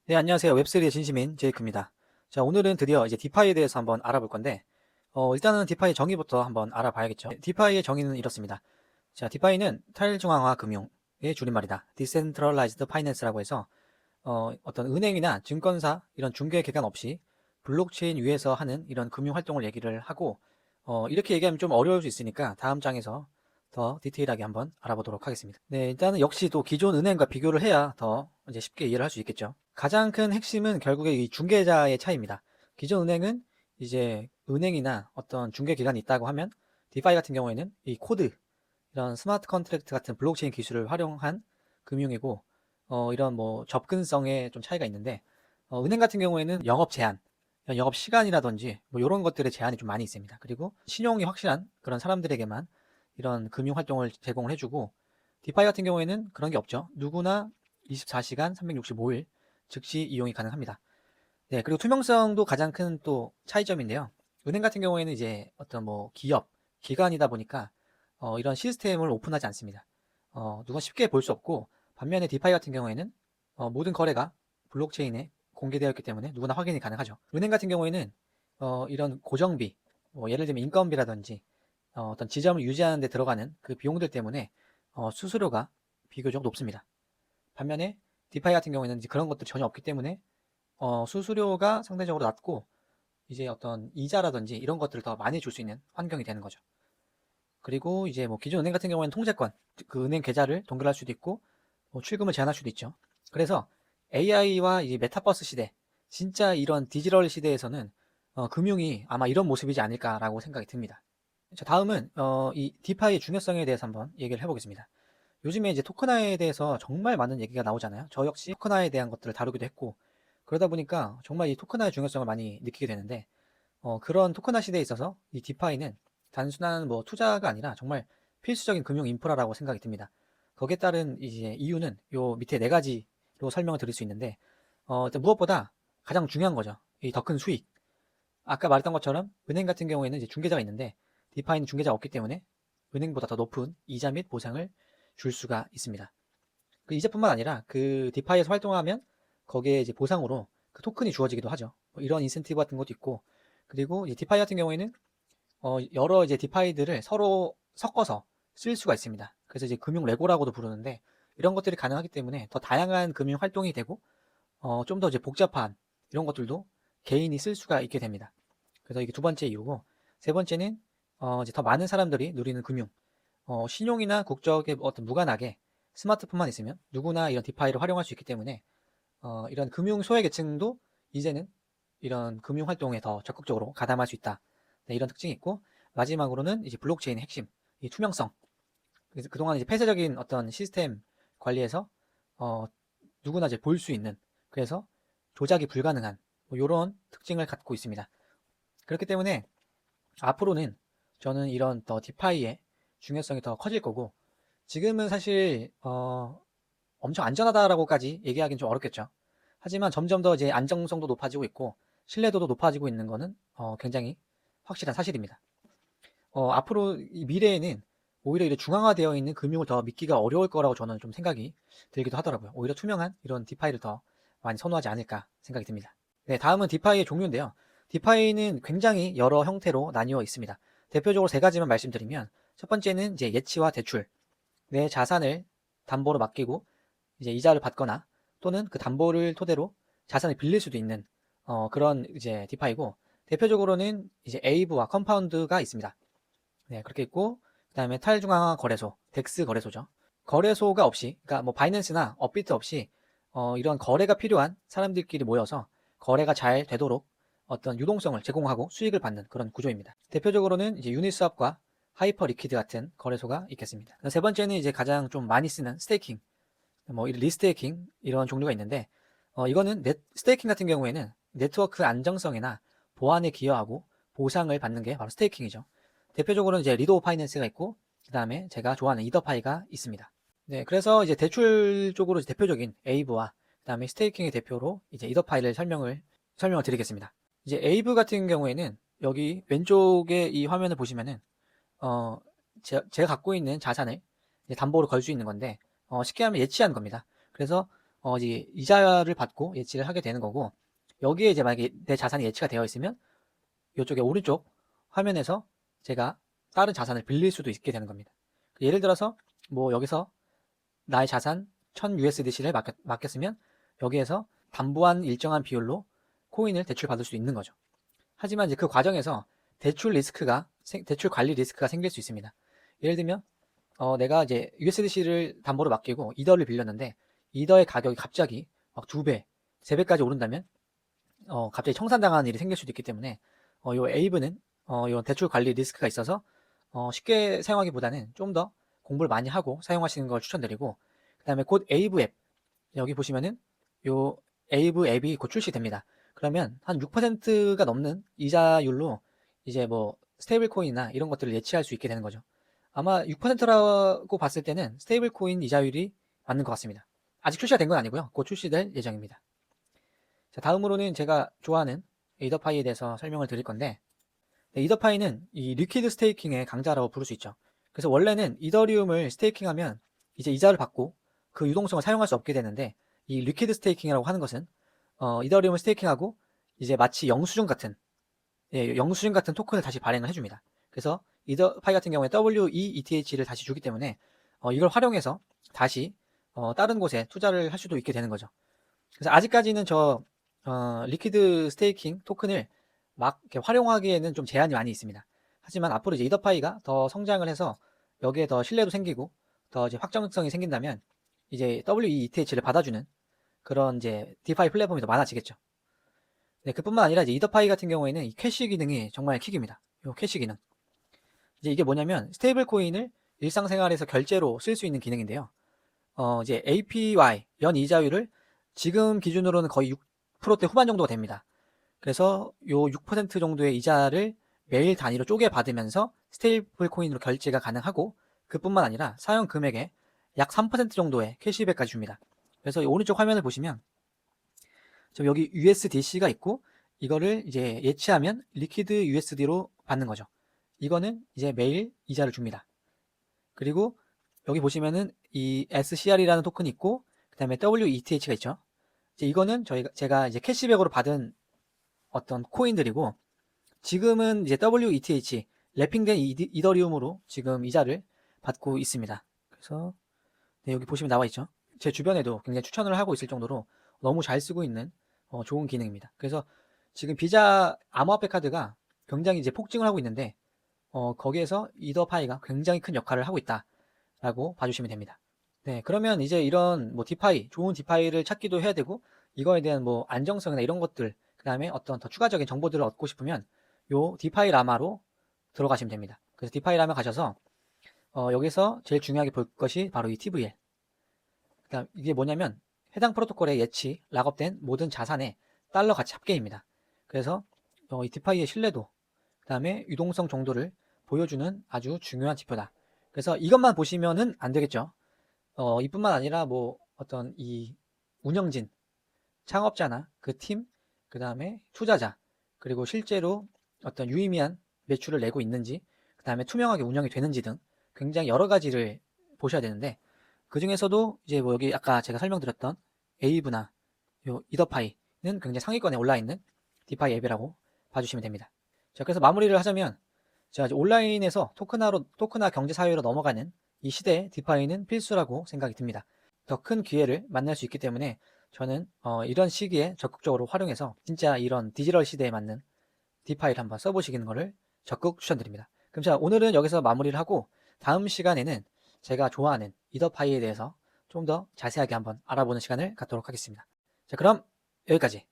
네, 안녕하세요. 웹3의 진심인 제이크입니다. 자, 오늘은 드디어 이제 디파이에 대해서 한번 알아볼 건데, 일단은 디파이 정의부터 한번 알아봐야겠죠. 디파이의 정의는 이렇습니다. 자, 디파이는 탈중앙화 금융의 줄임말이다. Decentralized Finance라고 해서, 어떤 은행이나 증권사, 이런 중개 기관 없이 블록체인 위에서 하는 이런 금융 활동을 얘기를 하고, 이렇게 얘기하면 좀 어려울 수 있으니까 다음 장에서 더 디테일하게 한번 알아보도록 하겠습니다. 네, 일단은 역시 또 기존 은행과 비교를 해야 더 이제 쉽게 이해를 할 수 있겠죠. 가장 큰 핵심은 결국에 이 중개자의 차이입니다. 기존 은행은 이제 은행이나 어떤 중개 기관이 있다고 하면 디파이 같은 경우에는 이 코드, 이런 스마트 컨트랙트 같은 블록체인 기술을 활용한 금융이고, 이런 뭐 접근성에 좀 차이가 있는데, 은행 같은 경우에는 영업 제한, 영업 시간이라든지 뭐 이런 것들의 제한이 좀 많이 있습니다. 그리고 신용이 확실한 그런 사람들에게만 이런 금융 활동을 제공을 해주고, 디파이 같은 경우에는 그런 게 없죠. 누구나 24시간 365일 즉시 이용이 가능합니다. 네, 그리고 투명성도 가장 큰 또 차이점인데요. 은행 같은 경우에는 이제 어떤 뭐 기업, 기관이다 보니까 이런 시스템을 오픈하지 않습니다. 누가 쉽게 볼 수 없고, 반면에 디파이 같은 경우에는 모든 거래가 블록체인에 공개되어 있기 때문에 누구나 확인이 가능하죠. 은행 같은 경우에는 이런 고정비, 뭐 예를 들면 인건비라든지 어떤 지점을 유지하는 데 들어가는 그 비용들 때문에 수수료가 비교적 높습니다. 반면에 디파이 같은 경우에는 이제 그런 것들이 전혀 없기 때문에 수수료가 상대적으로 낮고, 이제 어떤 이자라든지 이런 것들을 더 많이 줄 수 있는 환경이 되는 거죠. 그리고 이제 뭐 기존 은행 같은 경우에는 통제권, 그 은행 계좌를 동결할 수도 있고, 뭐 출금을 제한할 수도 있죠. 그래서 AI와 이제 메타버스 시대, 진짜 이런 디지털 시대에서는 금융이 아마 이런 모습이지 않을까라고 생각이 듭니다. 자, 다음은 이 디파이의 중요성에 대해서 한번 얘기를 해보겠습니다. 요즘에 이제 토큰화에 대해서 정말 많은 얘기가 나오잖아요. 저 역시 토큰화에 대한 것들을 다루기도 했고, 그러다 보니까 정말 이 토큰화의 중요성을 많이 느끼게 되는데, 그런 토큰화 시대에 있어서 이 디파이는 단순한 뭐 투자가 아니라 정말 필수적인 금융 인프라라고 생각이 듭니다. 거기에 따른 이제 이유는 요 밑에 네 가지로 설명을 드릴 수 있는데, 일단 무엇보다 가장 중요한 거죠. 이 더 큰 수익. 아까 말했던 것처럼 은행 같은 경우에는 이제 중개자가 있는데, 디파이는 중개자가 없기 때문에 은행보다 더 높은 이자 및 보상을 줄 수가 있습니다. 그 이자뿐만 아니라 그 디파이에서 활동하면 거기에 이제 보상으로 그 토큰이 주어지기도 하죠. 뭐 이런 인센티브 같은 것도 있고, 그리고 이제 디파이 같은 경우에는 여러 이제 디파이들을 서로 섞어서 쓸 수가 있습니다. 그래서 이제 금융 레고라고도 부르는데, 이런 것들이 가능하기 때문에 더 다양한 금융 활동이 되고, 좀 더 이제 복잡한 이런 것들도 개인이 쓸 수가 있게 됩니다. 그래서 이게 두 번째 이유고, 세 번째는 이제 더 많은 사람들이 누리는 금융, 신용이나 국적에 어떤 무관하게 스마트폰만 있으면 누구나 이런 디파이를 활용할 수 있기 때문에 이런 금융 소외계층도 이제는 이런 금융 활동에 더 적극적으로 가담할 수 있다. 네, 이런 특징이 있고, 마지막으로는 이제 블록체인의 핵심, 이 투명성. 그래서 그동안 이제 폐쇄적인 어떤 시스템 관리에서 어, 누구나 이제 볼 수 있는, 그래서 조작이 불가능한 뭐 이런 특징을 갖고 있습니다. 그렇기 때문에 앞으로는 저는 이런 더 디파이의 중요성이 더 커질 거고, 지금은 사실 엄청 안전하다라고까지 얘기하기는 좀 어렵겠죠. 하지만 점점 더 이제 안정성도 높아지고 있고 신뢰도도 높아지고 있는 거는 굉장히 확실한 사실입니다. 앞으로 이 미래에는 오히려 이렇게 중앙화되어 있는 금융을 더 믿기가 어려울 거라고 저는 좀 생각이 들기도 하더라고요. 오히려 투명한 이런 디파이를 더 많이 선호하지 않을까 생각이 듭니다. 네, 다음은 디파이의 종류인데요. 디파이는 굉장히 여러 형태로 나뉘어 있습니다. 대표적으로 세 가지만 말씀드리면, 첫 번째는 이제 예치와 대출, 내 자산을 담보로 맡기고 이제 이자를 받거나, 또는 그 담보를 토대로 자산을 빌릴 수도 있는 그런 이제 디파이고, 대표적으로는 이제 에이브와 컴파운드가 있습니다. 네, 그렇게 있고, 그다음에 탈중앙화 거래소, 덱스 거래소죠. 거래소가 없이, 그러니까 뭐 바이낸스나 업비트 없이 이런 거래가 필요한 사람들끼리 모여서 거래가 잘 되도록 어떤 유동성을 제공하고 수익을 받는 그런 구조입니다. 대표적으로는 이제 유니스왑과 하이퍼 리퀴드 같은 거래소가 있겠습니다. 세 번째는 이제 가장 좀 많이 쓰는 스테이킹, 뭐 리스테이킹 이런 종류가 있는데, 이거는 스테이킹 같은 경우에는 네트워크 안정성이나 보안에 기여하고 보상을 받는 게 바로 스테이킹이죠. 대표적으로는 이제 리도 파이낸스가 있고, 그 다음에 제가 좋아하는 이더파이가 있습니다. 네, 그래서 이제 대출 쪽으로 대표적인 에이브와 그 다음에 스테이킹의 대표로 이제 이더파이를 설명을 드리겠습니다. 이제 에이브 같은 경우에는 여기 왼쪽에 이 화면을 보시면은 어, 제가 갖고 있는 자산을 이제 담보로 걸 수 있는 건데, 쉽게 하면 예치한 겁니다. 그래서 이제 이자를 받고 예치를 하게 되는 거고, 여기에 이제 만약에 내 자산이 예치가 되어 있으면 이쪽에 오른쪽 화면에서 제가 다른 자산을 빌릴 수도 있게 되는 겁니다. 예를 들어서 뭐 여기서 나의 자산 1000USDC를 맡겼으면 여기에서 담보한 일정한 비율로 코인을 대출받을 수 있는 거죠. 하지만 이제 그 과정에서 대출 관리 리스크가 생길 수 있습니다. 예를 들면 내가 이제 USDC를 담보로 맡기고 이더를 빌렸는데 이더의 가격이 갑자기 막 2배, 3배까지 오른다면 갑자기 청산당하는 일이 생길 수도 있기 때문에 요 에이브는 이런 대출 관리 리스크가 있어서 쉽게 사용하기보다는 좀 더 공부를 많이 하고 사용하시는 걸 추천드리고, 그 다음에 곧 에이브 앱, 여기 보시면은 요 에이브 앱이 곧 출시됩니다. 그러면 한 6%가 넘는 이자율로 이제 뭐 스테이블 코인이나 이런 것들을 예치할 수 있게 되는 거죠. 아마 6%라고 봤을 때는 스테이블 코인 이자율이 맞는 것 같습니다. 아직 출시가 된 건 아니고요. 곧 출시될 예정입니다. 자, 다음으로는 제가 좋아하는 이더파이에 대해서 설명을 드릴 건데, 네, 이더파이는 이 리퀴드 스테이킹의 강자라고 부를 수 있죠. 그래서 원래는 이더리움을 스테이킹하면 이제 이자를 받고 그 유동성을 사용할 수 없게 되는데, 이 리퀴드 스테이킹이라고 하는 것은 이더리움을 스테이킹하고 이제 마치 영수증 같은 토큰을 다시 발행을 해줍니다. 그래서 이더파이 같은 경우에 WEETH를 다시 주기 때문에 이걸 활용해서 다시 다른 곳에 투자를 할 수도 있게 되는 거죠. 그래서 아직까지는 리퀴드 스테이킹 토큰을 막 이렇게 활용하기에는 좀 제한이 많이 있습니다. 하지만 앞으로 이제 이더파이가 더 성장을 해서 여기에 더 신뢰도 생기고 더 이제 확정성이 생긴다면 이제 WETH를 받아주는 그런 이제 디파이 플랫폼이 더 많아지겠죠. 네, 그뿐만 아니라 이제 이더파이 같은 경우에는 이 캐시 기능이 정말 킥입니다. 이 캐시 기능. 이제 이게 뭐냐면 스테이블 코인을 일상생활에서 결제로 쓸 수 있는 기능인데요. 이제 APY 연 이자율을 지금 기준으로는 거의 6%대 후반 정도가 됩니다. 그래서 요 6% 정도의 이자를 매일 단위로 쪼개 받으면서 스테이블 코인으로 결제가 가능하고, 그뿐만 아니라 사용 금액의 약 3% 정도의 캐시백까지 줍니다. 그래서 오른쪽 화면을 보시면 지금 여기 USDC가 있고, 이거를 이제 예치하면 리퀴드 USD로 받는 거죠. 이거는 이제 매일 이자를 줍니다. 그리고 여기 보시면은 이 SCR이라는 토큰이 있고, 그 다음에 WETH가 있죠. 이제 이거는 제가 이제 캐시백으로 받은 어떤 코인들이고, 지금은 이제 WETH 랩핑된 이더리움으로 지금 이자를 받고 있습니다. 그래서 네, 여기 보시면 나와 있죠. 제 주변에도 굉장히 추천을 하고 있을 정도로 너무 잘 쓰고 있는 좋은 기능입니다. 그래서 지금 비자 암호화폐 카드가 굉장히 이제 폭증을 하고 있는데 거기에서 이더파이가 굉장히 큰 역할을 하고 있다라고 봐주시면 됩니다. 네, 그러면 이제 이런 뭐 디파이, 좋은 디파이를 찾기도 해야 되고, 이거에 대한 뭐 안정성이나 이런 것들, 그 다음에 어떤 더 추가적인 정보들을 얻고 싶으면 요 디파이 라마로 들어가시면 됩니다. 그래서 디파이 라마 가셔서 여기서 제일 중요하게 볼 것이 바로 이 TVL. 그다음 이게 뭐냐면 해당 프로토콜에 예치, 락업된 모든 자산의 달러 가치 합계입니다. 그래서 이 디파이의 신뢰도, 그다음에 유동성 정도를 보여주는 아주 중요한 지표다. 그래서 이것만 보시면은 안 되겠죠. 이뿐만 아니라 뭐 어떤 이 운영진, 창업자나 그 팀, 그 다음에 투자자, 그리고 실제로 어떤 유의미한 매출을 내고 있는지, 그 다음에 투명하게 운영이 되는지 등 굉장히 여러 가지를 보셔야 되는데, 그 중에서도 이제 뭐 여기 아까 제가 설명드렸던 에이브나 요 이더파이는 굉장히 상위권에 올라 있는 디파이 앱이라고 봐주시면 됩니다. 자, 그래서 마무리를 하자면, 자, 이제 온라인에서 토큰화 경제 사회로 넘어가는 이 시대에 디파이는 필수라고 생각이 듭니다. 더 큰 기회를 만날 수 있기 때문에 저는 이런 시기에 적극적으로 활용해서 진짜 이런 디지털 시대에 맞는 디파이를 한번 써보시는 것을 적극 추천드립니다. 그럼 자, 오늘은 여기서 마무리를 하고 다음 시간에는 제가 좋아하는 이더파이에 대해서 좀 더 자세하게 한번 알아보는 시간을 갖도록 하겠습니다. 자, 그럼 여기까지.